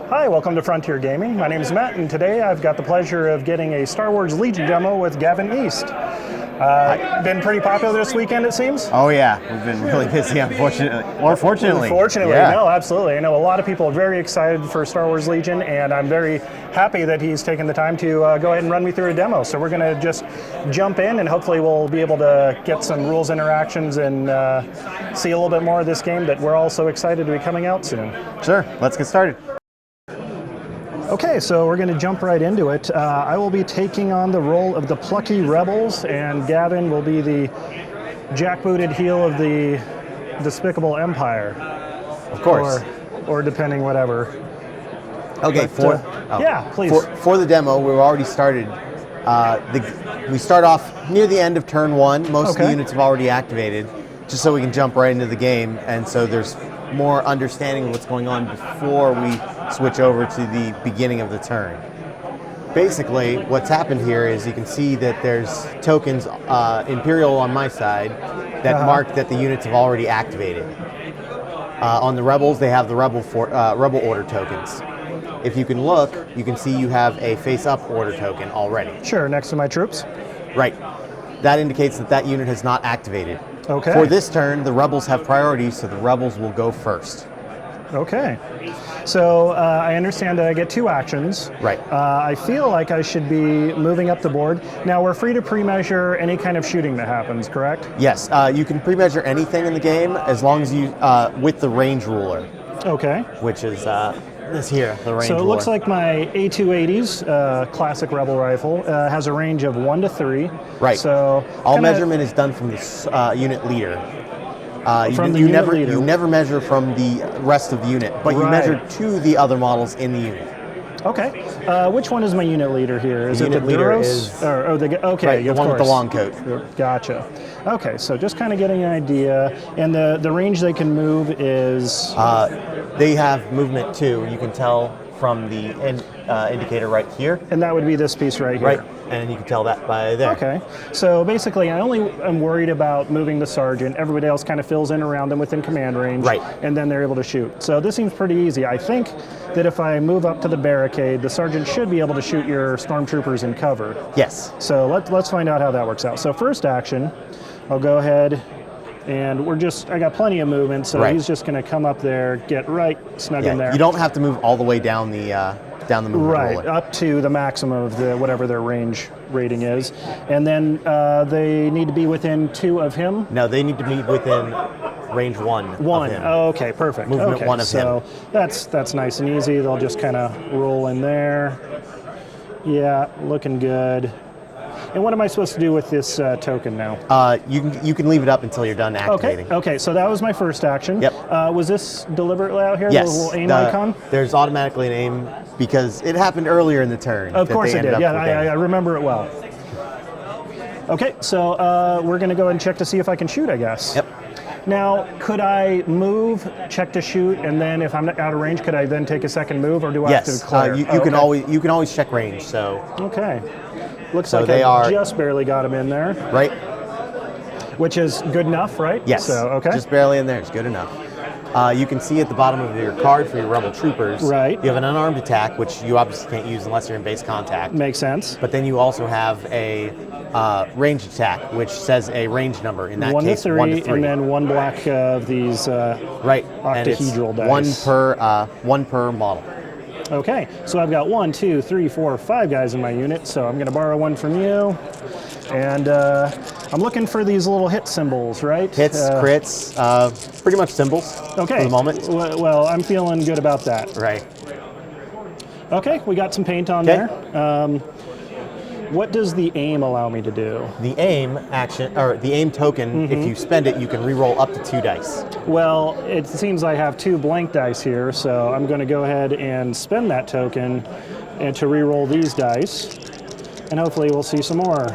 Hi, welcome to Frontier Gaming. My name is Matt, and today I've got the pleasure of getting a Star Wars Legion demo with Gavin Istre. Been pretty popular this weekend, it seems? Oh yeah, we've been really busy, unfortunately. Or fortunately. Fortunately, yeah. No, absolutely. I know a lot of people are very excited for Star Wars Legion, and I'm very happy that he's taken the time to go ahead and run me through a demo. So we're going to just jump in, and hopefully we'll be able to get some rules interactions and see a little bit more of this game that we're all so excited to be coming out soon. Sure, let's get started. Okay, so we're going to jump right into it. I will be taking on the role of the plucky rebels, and Gavin will be the jackbooted heel of the despicable empire. Of course. Or depending, whatever. Okay, yeah, please. For the demo, we've already started. We start off near the end of turn one. Most of the units have already activated, just so we can jump right into the game, and so there's more understanding of what's going on before we switch over to the beginning of the turn. Basically, what's happened here is you can see that there's tokens, Imperial on my side, that mark that the units have already activated. On the Rebels, they have the Rebel Order tokens. If you can look, you can see you have a face-up order token already. Sure, next to my troops. Right. That indicates that that unit has not activated. Okay. For this turn, the Rebels have priority, so the Rebels will go first. Okay. So I understand that I get two actions. Right. I feel like I should be moving up the board. Now, we're free to pre-measure any kind of shooting that happens, correct? Yes. You can pre-measure anything in the game as long as you, with the range ruler. Okay. Which is this here, the range ruler. So it looks like my A280's classic Rebel rifle has a range of 1 to 3. Right. So all measurement is done from the unit leader. You never measure from the rest of the unit, but you measure to the other models in the unit. Okay. Which one is my unit leader here? Is it the leader Duros? The one with the long coat. Gotcha. Okay, so just kind of getting an idea. And the range they can move is? They have movement too. You can tell from the indicator right here. And that would be this piece right here. Right, and you can tell that by there. Okay, so basically I only am worried about moving the sergeant. Everybody else kind of fills in around them within command range. Right. And then they're able to shoot. So this seems pretty easy. I think that if I move up to the barricade, the sergeant should be able to shoot your stormtroopers in cover. Yes. So let's find out how that works out. So first action, I'll go ahead and I got plenty of movement, so he's just going to come up there, get right snug in there. You don't have to move all the way down the movement roller. Up to the maximum of whatever their range rating is. And then they need to be within 2 of him? No, they need to be within range 1 of him. Oh, okay, perfect. Movement 1 of him. So that's nice and easy. They'll just kind of roll in there. Yeah, looking good. And what am I supposed to do with this token now? You can leave it up until you're done activating. Okay, so that was my first action. Yep. Was this deliberately out here? Yes. The little aim icon? There's automatically an aim because it happened earlier in the turn. Of course it did. Yeah, I remember it well. Okay, so we're going to go ahead and check to see if I can shoot, I guess. Yep. Now, could I move, check to shoot, and then if I'm not out of range, could I then take a second move, or do I have to declare? You can always check range. So. Okay. Looks like I just barely got him in there. Right. Which is good enough, right? Yes. So, okay. Just barely in there is good enough. You can see at the bottom of your card for your Rebel Troopers, right. You have an unarmed attack, which you obviously can't use unless you're in base contact. Makes sense. But then you also have a ranged attack, which says a range number. In that case, 1 to 3. And then 1 black of these octahedral dice. One per model. Okay, so I've got 1, 2, 3, 4, 5 guys in my unit, so I'm going to borrow 1 from you. And I'm looking for these little hit symbols, right? Hits, crits, pretty much symbols for the moment. Well, I'm feeling good about that. Right. Okay, we got some paint on there. What does the aim allow me to do? The aim action, or the aim token, if you spend it, you can re-roll up to 2 dice. Well, it seems I have 2 blank dice here, so I'm going to go ahead and spend that token and to re-roll these dice, and hopefully we'll see some more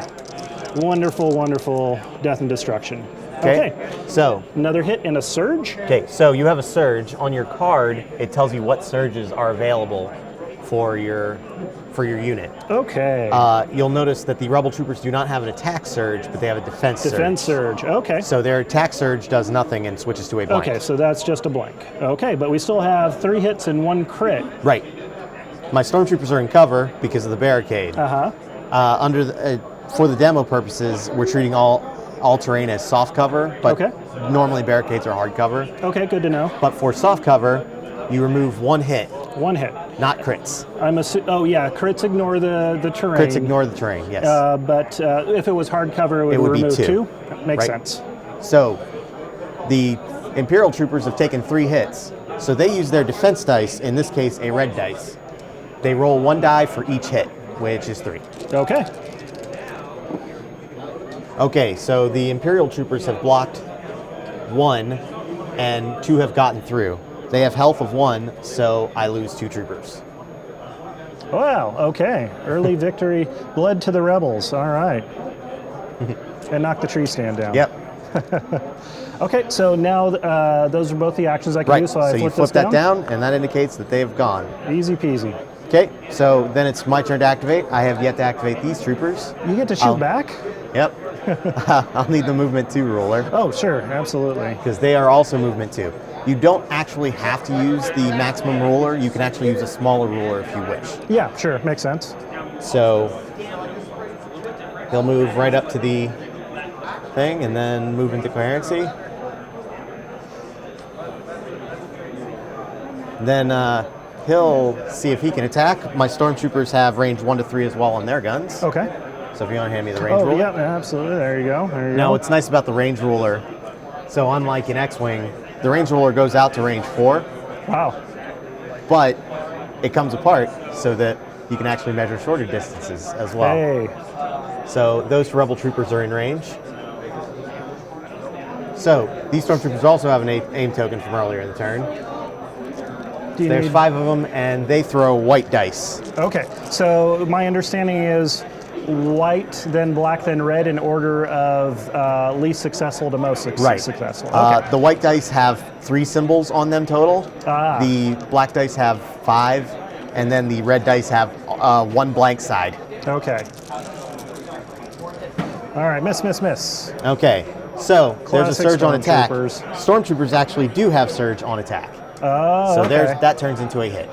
wonderful, wonderful death and destruction. Okay. So another hit and a surge. Okay, so you have a surge on your card. It tells you what surges are available for your unit. Okay. You'll notice that the Rebel Troopers do not have an attack surge, but they have a defense surge. Defense surge, okay. So their attack surge does nothing and switches to a blank. Okay, so that's just a blank. Okay, but we still have 3 hits and 1 crit. Right. My stormtroopers are in cover because of the barricade. Uh-huh. For the demo purposes, we're treating all terrain as soft cover, but Okay. normally barricades are hard cover. Okay, good to know. But for soft cover, you remove one hit, One hit. not crits. Oh yeah, crits ignore the terrain. Crits ignore the terrain, yes. But if it was hard cover, it would be remove two. two. Makes Right. sense. So the Imperial troopers have taken 3 hits, so they use their defense dice, in this case a red dice. They roll 1 die for each hit, which is 3. Okay. Okay, so the Imperial troopers have blocked 1 and 2 have gotten through. They have health of 1, so I lose 2 troopers. Wow. Okay. Early victory. Bled to the rebels. All right. And knock the tree stand down. Yep. Okay. So now those are both the actions I can Right, do. so I you flip that down, and that indicates that they have gone. Easy peasy. Okay, so then it's my turn to activate. I have yet to activate these troopers. You get to shoot back? Yep. I'll need the movement 2 ruler, Oh, sure. Absolutely. because they are also movement 2. You don't actually have to use the maximum ruler. You can actually use a smaller ruler if you wish. Yeah, sure. Makes sense. So he'll move right up to the thing and then move into coherency. Then he'll see if he can attack. My stormtroopers have range 1 to 3 as well on their guns. Okay. So if you want to hand me the range Oh, ruler. yeah, absolutely. There you go. There you Now, go. what's nice about the range ruler, so unlike in X-Wing, the range ruler goes out to range 4, Wow. but it comes apart so that you can actually measure shorter distances as well. Hey. So those rebel troopers are in range. So these stormtroopers also have an aim token from earlier in the turn. Do you There's need- 5 of them, and they throw white dice. Okay. So my understanding is white, then black, then red in order of least successful to most successful. Okay. The white dice have 3 symbols on them total. Ah. The black dice have 5, and then the red dice have 1 blank side. Okay. All right. Miss, miss, miss. Okay, so there's a Classic surge on attack. stormtroopers. Stormtroopers actually do have surge on attack. Oh, So okay. that turns into a hit.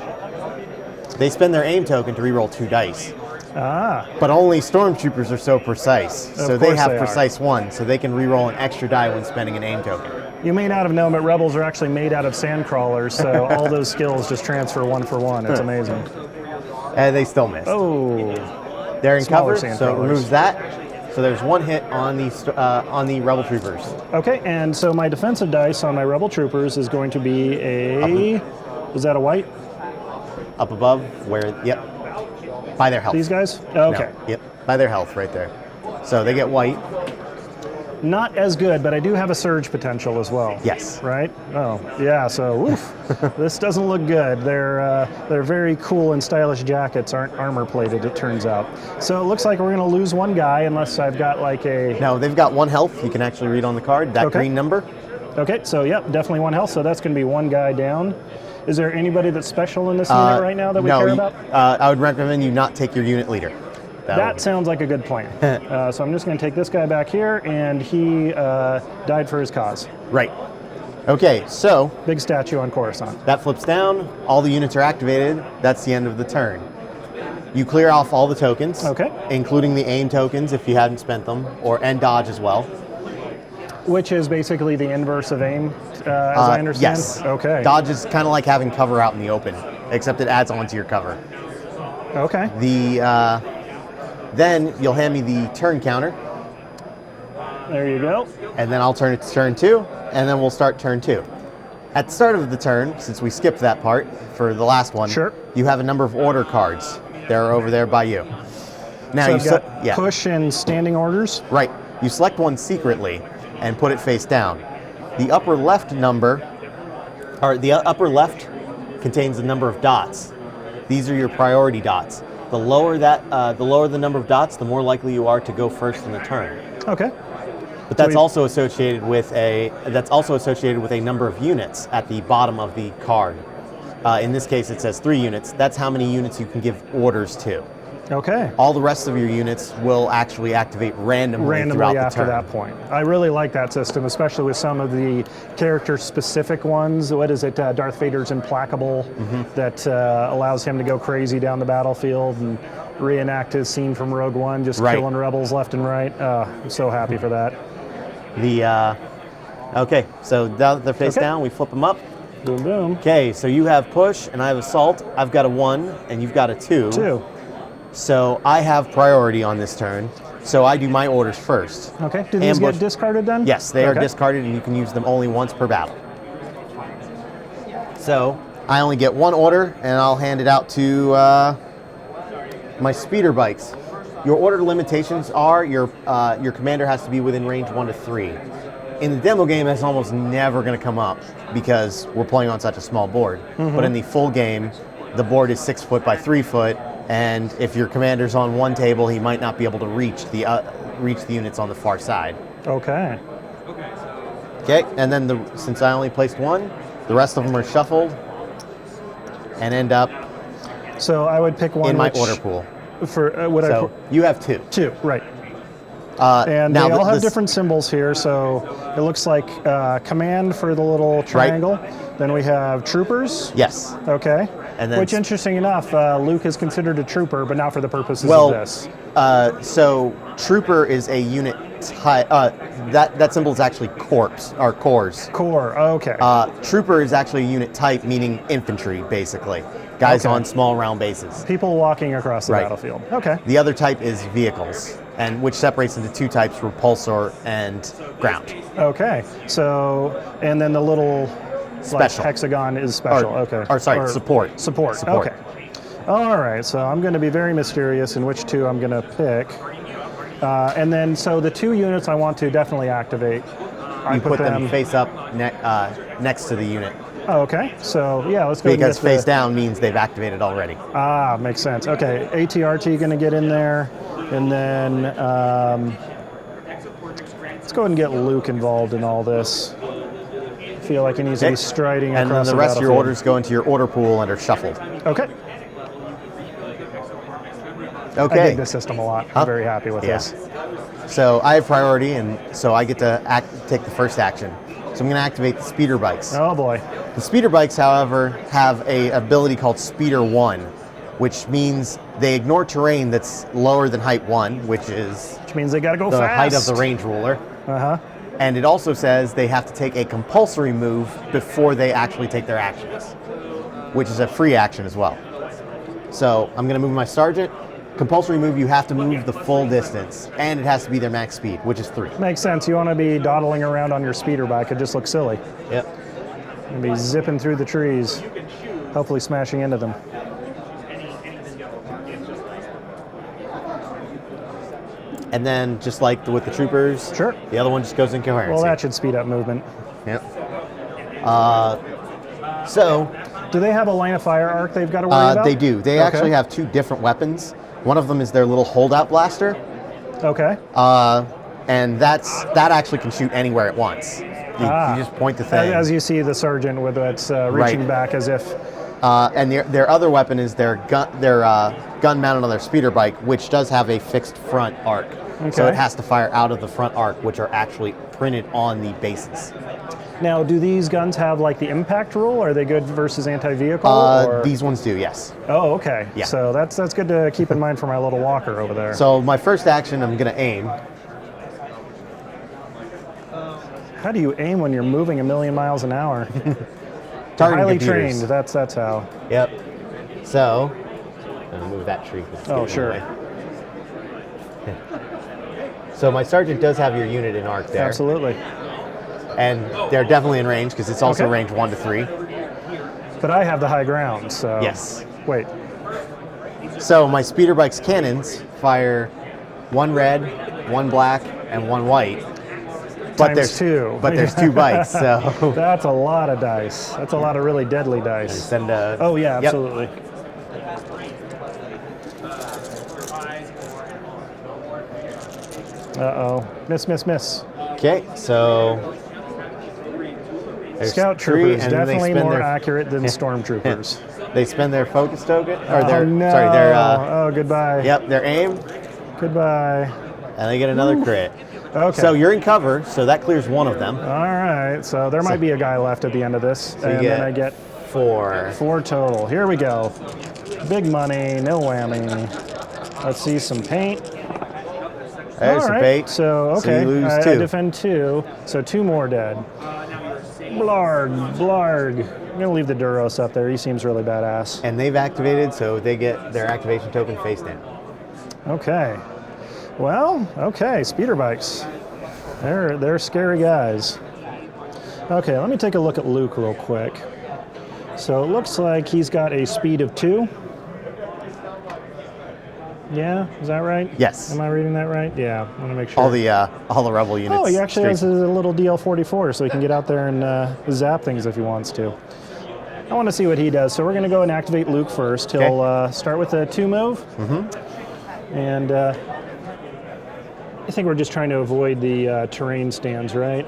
They spend their aim token to reroll 2 dice. Ah. But only stormtroopers are so precise. So Of they course have they are. precise 1, so they can reroll an extra die when spending an aim token. You may not have known, but rebels are actually made out of sand crawlers, so all those skills just transfer 1 for 1. It's amazing. And they still miss. Oh. They're in smaller cover, sand so it crawlers. removes that. So there's 1 hit on the rebel troopers. Okay, and so my defensive dice on my rebel troopers is going to be a. Is that a white? Up above, where, yep, by their health. These guys? No, Okay. yep, by their health right there. So they get white. Not as good, but I do have a surge potential as well. Yes. Right? Oh, yeah. So, oof, this doesn't look good. They're very cool and stylish jackets. Aren't armor plated, it turns out. So it looks like we're going to lose 1 guy unless I've got like a. Now they've got 1 health. You can actually read on the card that Okay. green number. Okay. So yep, definitely 1 health. So that's going to be 1 guy down. Is there anybody that's special in this unit right now that we care about? I would recommend you not take your unit leader. That sounds like a good plan. So I'm just going to take this guy back here, and he died for his cause. Right. Okay, so Big statue on Coruscant. that flips down. All the units are activated. That's the end of the turn. You clear off all the tokens, Okay. including the aim tokens if you hadn't spent them, and dodge as well. Which is basically the inverse of aim, as I understand? Yes. Okay. Dodge is kind of like having cover out in the open, except it adds on to your cover. Okay. Then you'll hand me the turn counter, There you go. and then I'll turn it to turn 2, and then we'll start turn 2. At the start of the turn, since we skipped that part for the last one, Sure. you have a number of order cards. They're over there by you. Now So you I've got push and standing orders. Right. You select one secretly and put it face down. The upper left number, or the upper left contains the number of dots. These are your priority dots. The lower the number of dots, the more likely you are to go first in the turn. Okay. But that's we- also associated with a number of units at the bottom of the card. In this case, it says 3 units. That's how many units you can give orders to. Okay. All the rest of your units will actually activate randomly throughout the After turn. that point. I really like that system, especially with some of the character-specific ones. What is it? Darth Vader's Implacable, that allows him to go crazy down the battlefield and reenact his scene from Rogue One, just Right. killing rebels left and right. I'm so happy for that. Okay, so they're face down. We flip them up. Boom, boom. Okay, so you have push, and I have assault. I've got a 1, and you've got a 2. 2. So I have priority on this turn. So I do my orders first. Okay. Do these get discarded then? Yes, they are discarded, and you can use them only once per battle. So I only get 1 order, and I'll hand it out to my speeder bikes. Your order limitations are your commander has to be within range 1 to 3. In the demo game, that's almost never going to come up because we're playing on such a small board. But in the full game, the board is 6 foot by 3 foot, and if your commander's on one table, he might not be able to reach the units on the far side. Okay. Okay, and then since I only placed 1, the rest of them are shuffled and end up So I would pick one in my order pool. For So you have 2. 2, right. And now they all have this- different symbols here, so it looks like command for the little triangle. Then we have troopers. Yes. Okay. And then Which, interesting enough, Luke is considered a trooper, but not for the purposes Well, of this. So trooper is a unit type. That symbol is actually corps. Core, okay. Trooper is actually a unit type, meaning infantry, basically. Guys Okay. on small round bases. People walking across the Right. battlefield. Okay. The other type is vehicles, and which separates into 2 types: repulsor and ground. Okay. So, and then the little Special. hexagon is special. Or- okay. sorry, support. Support. Support. Okay. All right. So I'm going to be very mysterious in which 2 I'm going to pick. And then, so the 2 units I want to definitely activate. I You put them face up next to the unit. Oh, okay. So yeah, let's go. Because and get face down means they've activated already. Makes sense. Okay, ATRT going to get in there, and then let's go ahead and get Luke involved in all this. I feel like he needs to be striding And then across the rest of your battlefield. orders go into your order pool and are shuffled. Okay. I Okay. dig this system a lot. I'm very happy with this. So I have priority, and so I get to take the first action. So I'm going to activate the speeder bikes. Oh boy. The speeder bikes, however, have a ability called Speeder 1, which means they ignore terrain that's lower than height 1, which is Which means they got to go the fast. height of the range ruler. Uh-huh. And it also says they have to take a compulsory move before they actually take their actions, which is a free action as well. So I'm going to move my sergeant. Compulsory move, you have to move the full distance, and it has to be their max speed, which is 3. Makes sense. You want to be dawdling around on your speeder bike. It just looks silly. Yep. And be zipping through the trees, hopefully smashing into them. And then, just like with the troopers, Sure. the other one just goes in coherency. Well, that should speed up movement. Yep. So Do they have a line of fire arc they've got to worry about? they do. They Okay. actually have 2 different weapons. One of them is their little holdout blaster, Okay. and that actually can shoot anywhere at once. You just point the thing. As you see the sergeant with its reaching Right. back as if. And their other weapon is their gun mounted on their speeder bike, which does have a fixed front arc. So Okay. it has to fire out of the front arc, which are actually printed on the bases. Now, do these guns have like the impact rule? Are they good versus anti-vehicle? or? These ones do, yes. Oh, okay. Yeah. So that's good to keep in mind for my little walker over there. So my first action, I'm going to aim. How do you aim when you're moving a million miles an hour? Targeting Highly computers. trained. That's how. Yep. So, I'm going to move that tree. 'cause it's Oh, getting in the sure. way. So my sergeant does have your unit in arc there. Absolutely. And they're definitely in range because it's also Okay. range 1 to 3. But I have the high ground, so. Yes. Wait. So my speeder bike's cannons fire 1 red, 1 black, and 1 white. But Times there's 2. But there's 2 bikes, so That's a lot of dice. That's a lot of really deadly dice. send Oh yeah, Yep. absolutely. Uh-oh. Miss. Okay, so There's Scout three, troopers, and then they definitely spend more their- accurate than stormtroopers. They spend their focus token, or Oh their no! sorry, their Oh, goodbye. yep, their aim, Goodbye. and they get another crit. Okay. So you're in cover, so that clears one of them. All right. So there might be a guy left at the end of this, So you and get then I get 4. 4 total. Here we go. Big money, no whammy. Let's see some paint. There's All some right. bait. So okay, So you lose I 2. defend 2, so 2 more dead. Blarg. I'm gonna leave the Duros up there. He seems really badass. And they've activated, so they get their activation token face down. Okay. Well, okay. Speeder bikes. They're scary guys. Okay, let me take a look at Luke real quick. So it looks like he's got a speed of 2. Yeah, is that right? Yes. Am I reading that right? Yeah, I want to make sure. All the rebel units. Oh, he actually has a straight- little DL44, so he can get out there and zap things if he wants to. I want to see what he does, so we're going to go and activate Luke first. He'll start with a 2 move, and I think we're just trying to avoid the terrain stands, right?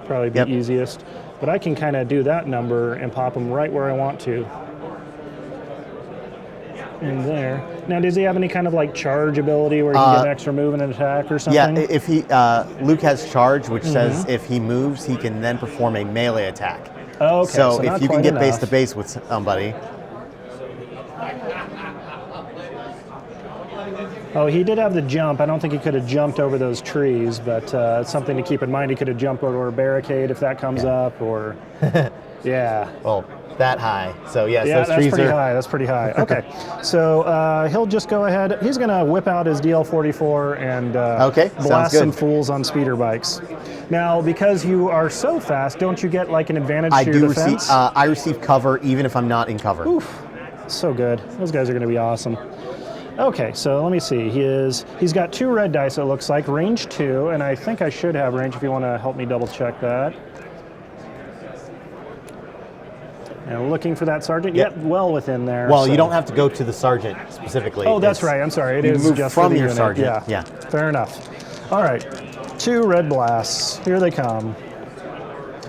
Probably the Yep. easiest. But I can kind of do that number and pop him right where I want to. In there. Now, does he have any kind of like charge ability where he can get an extra move and an attack or Yeah, something? if he Luke has charge, which says if he moves, he can then perform a melee attack. Oh, okay, So, so if not you can quite get base to enough. base with somebody, Oh, he did have the jump. I don't think he could have jumped over those trees, but it's something to keep in mind. He could have jumped over a barricade if that comes up, or yeah. well, that high. So yes, Yeah, those that's trees pretty are. high. That's pretty high. Okay, so he'll just go ahead. He's going to whip out his DL44 and Okay, sounds blast good. some fools on speeder bikes. Now, because you are so fast, don't you get like an advantage I to do your receive. defense? I receive cover even if I'm not in cover. Oof, so good. Those guys are going to be awesome. Okay, so let me see. He's got 2 red dice, it looks like, range 2, and I think I should have range if you want to help me double check that. And looking for that sergeant. Yep. Well within there. Well, so- you don't have to go to the sergeant specifically. Oh, that's It's- right. I'm sorry. It you is move just from for the your unit. sergeant. Yeah. Fair enough. All right. 2 red blasts. Here they come.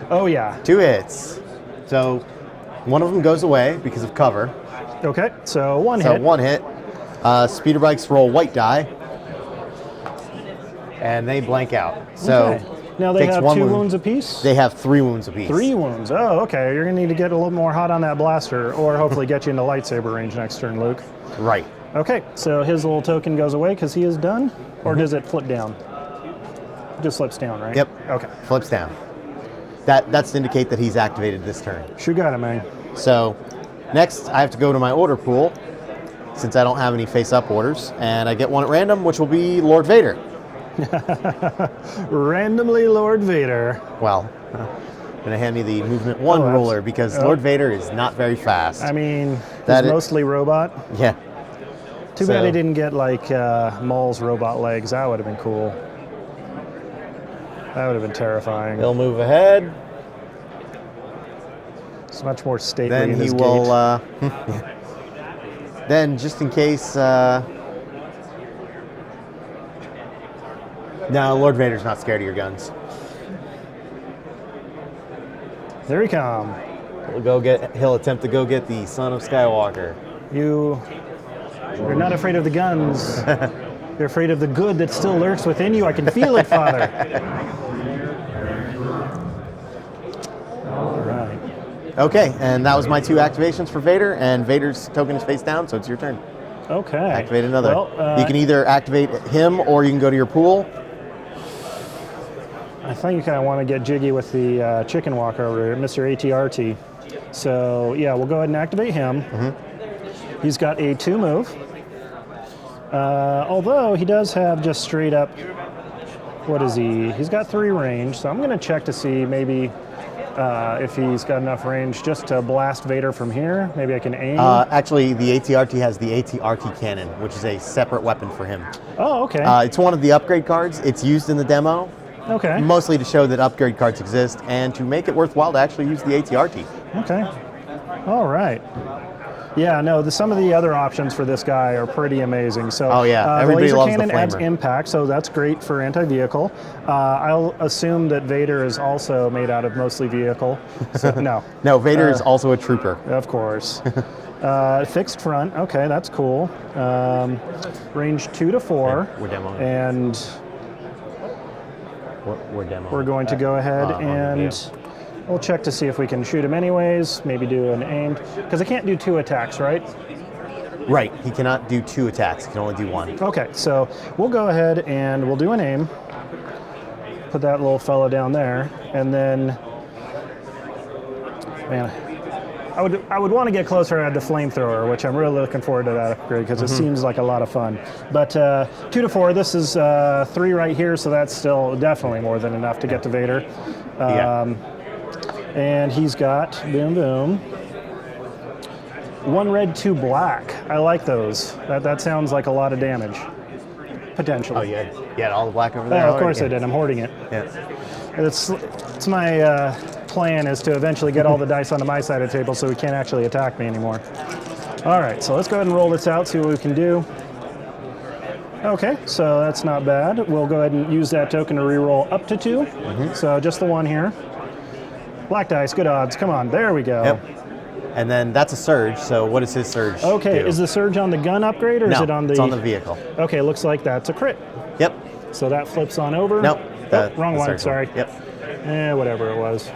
Oh yeah. 2 hits. So one of them goes away because of cover. Okay. So 1 So hit. 1 hit. Speeder bikes roll white die, and they blank out. So Okay. Now they takes have 1 2 wound. wounds apiece. They have 3 wounds apiece. 3 wounds. Oh, okay. You're gonna need to get a little more hot on that blaster, or hopefully get you into lightsaber range next turn, Luke. Right. Okay. So his little token goes away because he is done, or does it flip down? It just slips down, right? Yep. Okay. Flips down. That's to indicate that he's activated this turn. Sure got it, man. So next, I have to go to my order pool since I don't have any face-up orders, and I get one at random, which will be Lord Vader. Randomly, Lord Vader. Well, going to hand me the movement 1 that's- ruler because oh. Lord Vader is not very fast. I mean, That he's is- mostly robot. Yeah. Too bad So- he didn't get like Maul's robot legs. That would have been cool. That would have been terrifying. He'll move ahead. It's much more stately Then in he his will. gait. Then, just in case. No, Lord Vader's not scared of your guns. There he come. He'll attempt to go get the son of Skywalker. You're not afraid of the guns. You're afraid of the good that still lurks within you. I can feel it, Father. All right. Okay, and that was my 2 activations for Vader, and Vader's token is face down, so it's your turn. Okay. Activate another. Well, You can either activate him or you can go to your pool. I think I want to get jiggy with the chicken walker over here, Mr. ATRT. So yeah, we'll go ahead and activate him. He's got a 2 move. Although he does have just straight up, what is he? He's got 3 range, so I'm going to check to see maybe if he's got enough range just to blast Vader from here. Maybe I can aim. Actually, the ATRT has the ATRT cannon, which is a separate weapon for him. Oh, okay. It's one of the upgrade cards. It's used in the demo, Okay. mostly to show that upgrade cards exist and to make it worthwhile to actually use the ATRT. Okay. All right. Yeah, no, some of the other options for this guy are pretty amazing. So, Oh, yeah. the Everybody laser loves the cannon adds flamer. impact, so that's great for anti-vehicle. I'll assume that Vader is also made out of mostly vehicle. So, no. No, Vader is also a trooper. Of course. Fixed front, okay, that's cool. Range 2 to 4. Okay, we're demoing. And We're demoing. we're going to go ahead on the and video. we'll check to see if we can shoot him anyways. Maybe do an aimed, because I can't do 2 attacks, right? Right, he cannot do 2 attacks, he can only do 1. Okay, so we'll go ahead and we'll do an aim. Put that little fella down there, and then, man, I would want to get closer at the flamethrower, which I'm really looking forward to that upgrade because it seems like a lot of fun. But 2 to 4, this is 3 right here, so that's still definitely more than enough to get to Vader. And he's got, boom, boom, 1 red, 2 black. I like those. That sounds like a lot of damage, potentially. Oh, you had all the black over there? Oh, of course I did. I'm hoarding it. Yeah. It's my plan is to eventually get all the dice onto my side of the table so he can't actually attack me anymore. All right, so let's go ahead and roll this out, see what we can do. Okay, so that's not bad. We'll go ahead and use that token to reroll up to 2. So just the 1 here. Black dice, good odds. Come on, there we go. Yep. And then that's a surge, so what does his surge Okay, do? is the surge on the gun upgrade or no, is it on the... it's on the vehicle. Okay, looks like that's a crit. Yep. So that flips on over. Nope. Wrong the one, surge sorry. Yep. Whatever it was.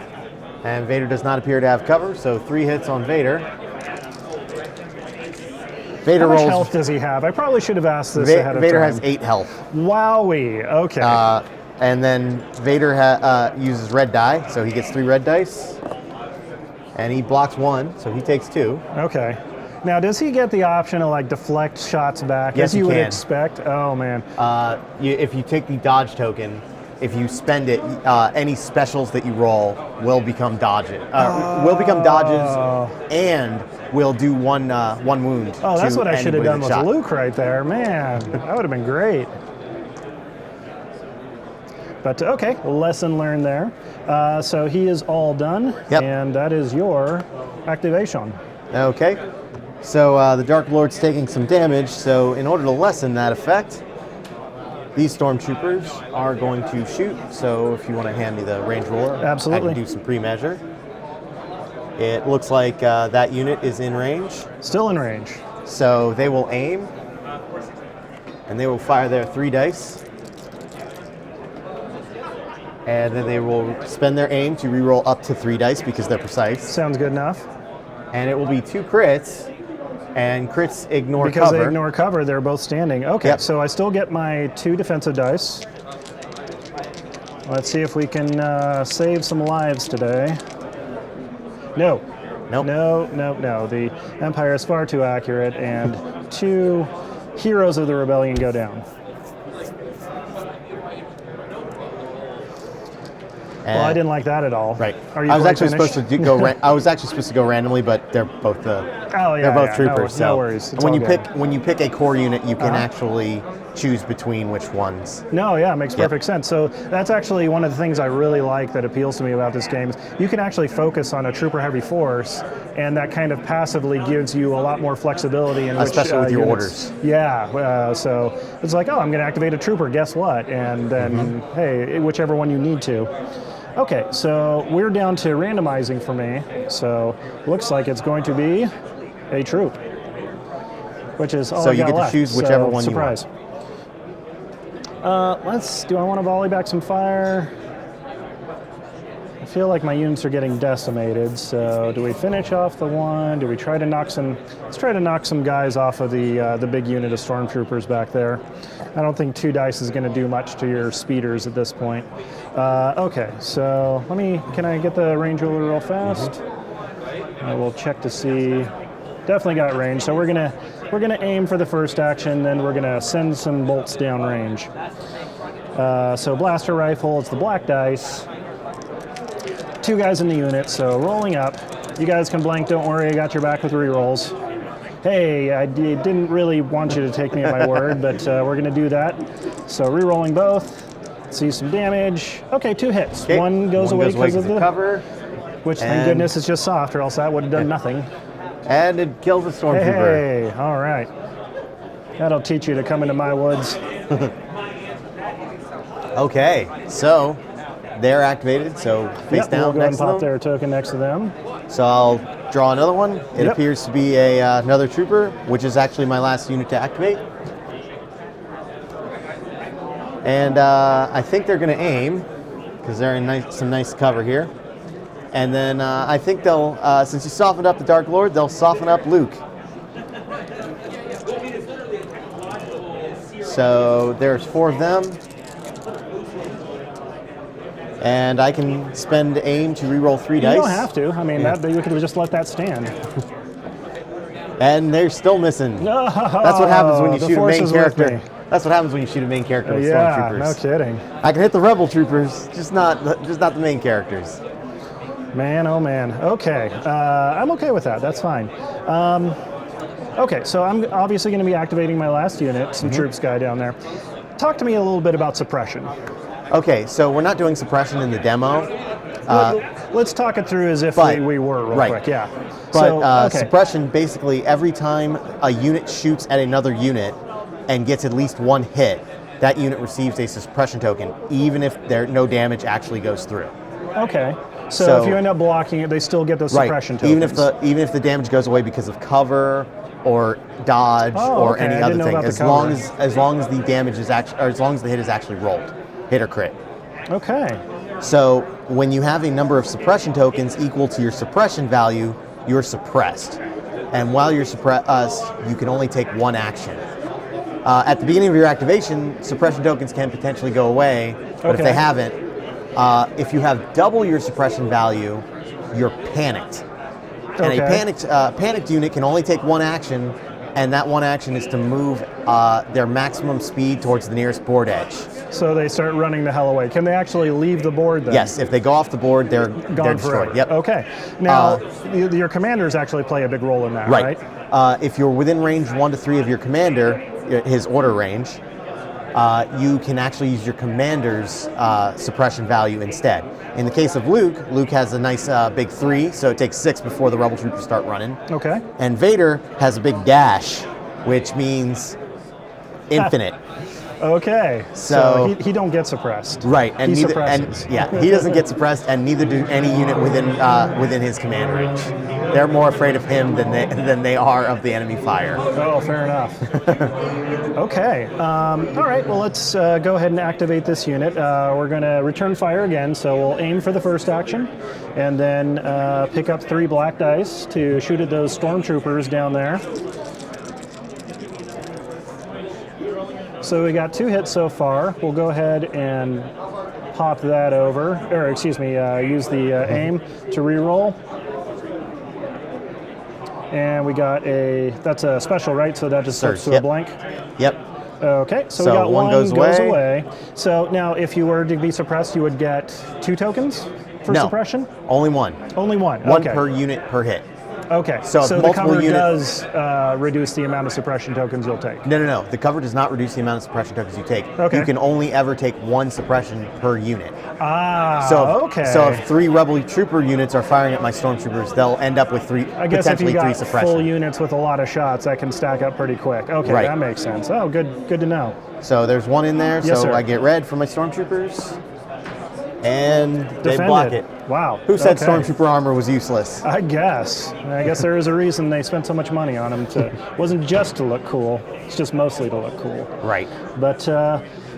And Vader does not appear to have cover, so 3 hits on Vader. Vader How much rolls. health does he have? I probably should have asked this ahead of Vader time. has 8 health. Wowie, okay. And then Vader uses red die, so he gets 3 red dice. And he blocks 1, so he takes 2. Okay. Now, does he get the option to like deflect shots back Yes, as you he would can. expect? Oh man. If you take the dodge token, if you spend it, any specials that you roll will become dodges. Will become dodges, and will do one wound. Oh, that's to what I should have anybody done that's with shot. Luke right there, man. That would have been great. But okay, lesson learned there. So he is all done, Yep. and that is your activation. Okay. So the Dark Lord's taking some damage. So in order to lessen that effect, these stormtroopers are going to shoot. So if you want to hand me the range roller, Absolutely. I can do some pre-measure. It looks like that unit is in range. Still in range. So they will aim, and they will fire their 3 dice. And then they will spend their aim to reroll up to 3 dice because they're precise. Sounds good enough. And it will be 2 crits, and crits ignore Because cover. they ignore cover, they're both standing. Okay, Yep. so I still get my 2 defensive dice. Let's see if we can save some lives today. No. Nope. No. The Empire is far too accurate, and 2 heroes of the rebellion go down. Well, I didn't like that at all. Right. Are you I was quite actually finished? supposed to go. I was actually supposed to go randomly, but they're both they're both troopers. No so worries. It's when all you good. pick a core unit, you can Uh-huh. actually choose between which ones. No, yeah, it makes Yep. perfect sense. So that's actually one of the things I really like that appeals to me about this game. Is you can actually focus on a trooper heavy force, and that kind of passively gives you a lot more flexibility in Especially with your units. orders. Yeah, so it's like, oh, I'm going to activate a trooper. Guess what? And then, hey, whichever one you need to. Okay, so we're down to randomizing for me. So looks like it's going to be a troop, which is all So I you got get to left. choose whichever one you surprise. Do I want to volley back some fire? I feel like my units are getting decimated, so do we finish off the one? Do we try to knock some, let's try to knock some guys off of the big unit of stormtroopers back there. I don't think 2 dice is going to do much to your speeders at this point. Okay, so can I get the range ruler real fast? We'll check to see. Definitely got range, so we're gonna aim for the first action, then we're gonna send some bolts down range. So blaster rifle, it's the black dice. 2 guys in the unit, so rolling up. You guys can blank, don't worry, I got your back with rerolls. Hey, I didn't really want you to take me at my word, but we're gonna do that. So re-rolling both, see some damage. Okay, 2 hits. Okay. One goes away because of the cover. which thank and- goodness is just soft, or else that would have done nothing. And it kills a stormtrooper. Hey, all right. That'll teach you to come into my woods. Okay, so they're activated, so face down we'll go ahead next and pop to them. their token next to them. So I'll draw another one. It Yep. appears to be another trooper, which is actually my last unit to activate. And I think they're going to aim, because they're in some nice cover here. And then I think they'll, since you softened up the Dark Lord, they'll soften up Luke. So there's 4 of them. And I can spend aim to reroll 3 dice. You don't have to. I mean, you could have just let that stand. And they're still missing. No, That's what happens when you the shoot a force main is with character. me. That's what happens when you shoot a main character with Yeah, stormtroopers. no kidding. I can hit the rebel troopers, just not the main characters. Man, oh man. Okay, I'm okay with that. That's fine. Okay, so I'm obviously going to be activating my last unit, some troops guy down there. Talk to me a little bit about suppression. Okay, so we're not doing suppression in the demo. Let's talk it through as if but- we were real right. quick. Yeah. But So, okay. suppression, basically, every time a unit shoots at another unit and gets at least 1 hit, that unit receives a suppression token, even if no damage actually goes through. Okay. So if you end up blocking it, they still get those suppression tokens. Even if the damage goes away because of cover or dodge or okay. any I other didn't know thing, about the as long as the damage is actually, or as long as the hit is actually rolled, hit or crit. Okay. So when you have a number of suppression tokens equal to your suppression value, you're suppressed. And while you're suppressed, you can only take 1 action. At the beginning of your activation, suppression tokens can potentially go away, but if they haven't, if you have double your suppression value, you're panicked. And a panicked unit can only take 1 action, and that 1 action is to move their maximum speed towards the nearest board edge. So they start running the hell away. Can they actually leave the board then? Yes, if they go off the board, they're Gone destroyed. forever. Yep. Okay. Now, your commanders actually play a big role in that, right? If you're within range 1 to 3 of your commander, his order range, you can actually use your commander's suppression value instead. In the case of Luke, Luke has a nice big 3, so it takes 6 before the rebel troopers start running. Okay. And Vader has a big dash, which means infinite. Okay. So he don't get suppressed. Right, and he he doesn't get suppressed, and neither do any unit within his command range. They're more afraid of him than they are of the enemy fire. Oh, fair enough. Okay. All right. Well, let's go ahead and activate this unit. We're going to return fire again, so we'll aim for the first action, and then pick up 3 black dice to shoot at those stormtroopers down there. So we got 2 hits so far. We'll go ahead and pop that over, or excuse me, use the aim to reroll. And we got that's a special, right? So that just flips to a blank. Yep. Okay, so we got 1 goes away. So now if you were to be suppressed, you would get 2 tokens for suppression? Only 1. Only 1. 1 okay. per unit per hit. Okay, So if the multiple cover units- does reduce the amount of suppression tokens you'll take. No. The cover does not reduce the amount of suppression tokens you take. Okay. You can only ever take 1 suppression per unit. Okay. So if 3 rebel trooper units are firing at my stormtroopers, they'll end up with 3, I guess if you potentially 3 got suppression. full units with a lot of shots, that can stack up pretty quick. Okay, Right. that makes sense. Oh, good to know. So there's 1 in there, Yes, so sir. I get red for my stormtroopers. And they Defended. block it. Wow. Who said okay. stormtrooper armor was useless? I guess there is a reason they spent so much money on them. It wasn't just to look cool. It's just mostly to look cool. Right. But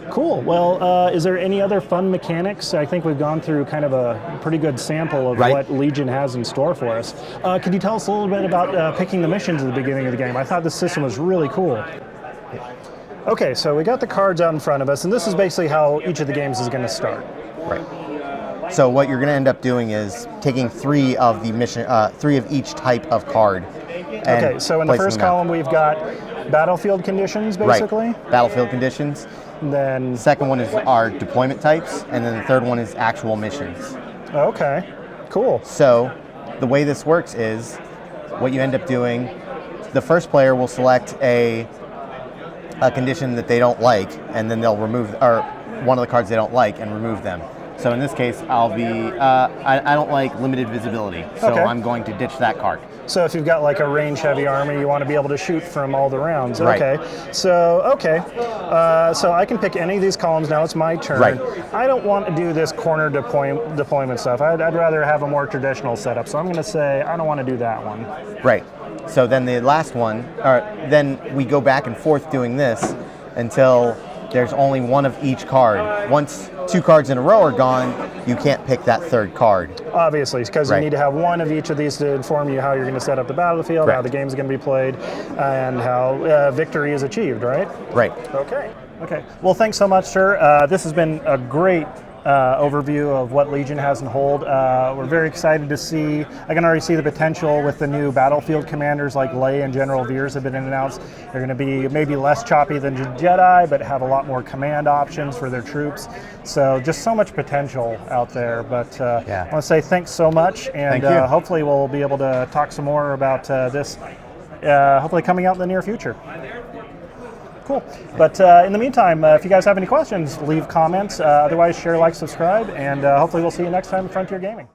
cool. Well, is there any other fun mechanics? I think we've gone through kind of a pretty good sample of what Legion has in store for us. Could you tell us a little bit about picking the missions at the beginning of the game? I thought this system was really cool. Okay, so we got the cards out in front of us, and this is basically how each of the games is going to start. Right. So what you're going to end up doing is taking 3 of the mission, 3 of each type of card. Okay, so in the first column we've got battlefield conditions, basically. Right. Battlefield conditions. And then The second one is our deployment types, and then the third one is actual missions. okay, cool. So the way this works is what you end up doing, the first player will select a condition that they don't like, and then they'll remove, or one of the cards they don't like and remove them. So in this case, I'll be, I don't like limited visibility, so Okay. I'm going to ditch that card. So if you've got like a range-heavy army, you want to be able to shoot from all the rounds. Right. Okay. So I can pick any of these columns now. It's my turn. Right. I don't want to do this corner deployment stuff. I'd rather have a more traditional setup. So I'm going to say I don't want to do that one. Right. So then the last one, then we go back and forth doing this until there's only one of each card. Once 2 cards in a row are gone, you can't pick that third card. Obviously, because Right. you need to have one of each of these to inform you how you're going to set up the battlefield, Correct. how the game's going to be played, and how victory is achieved, right? Right. Okay. Okay. Well, thanks so much, sir. This has been a great overview of what Legion has in hold. We're very excited to see. I can already see the potential with the new battlefield commanders like Lay and General Veers have been announced. They're going to be maybe less choppy than Jedi, but have a lot more command options for their troops. So just so much potential out there. But I want to say thanks so much, and Thank you. hopefully we'll be able to talk some more about this. Hopefully coming out in the near future. Cool. But in the meantime, if you guys have any questions, leave comments. Otherwise, share, like, subscribe, and hopefully we'll see you next time in Frontier Gaming.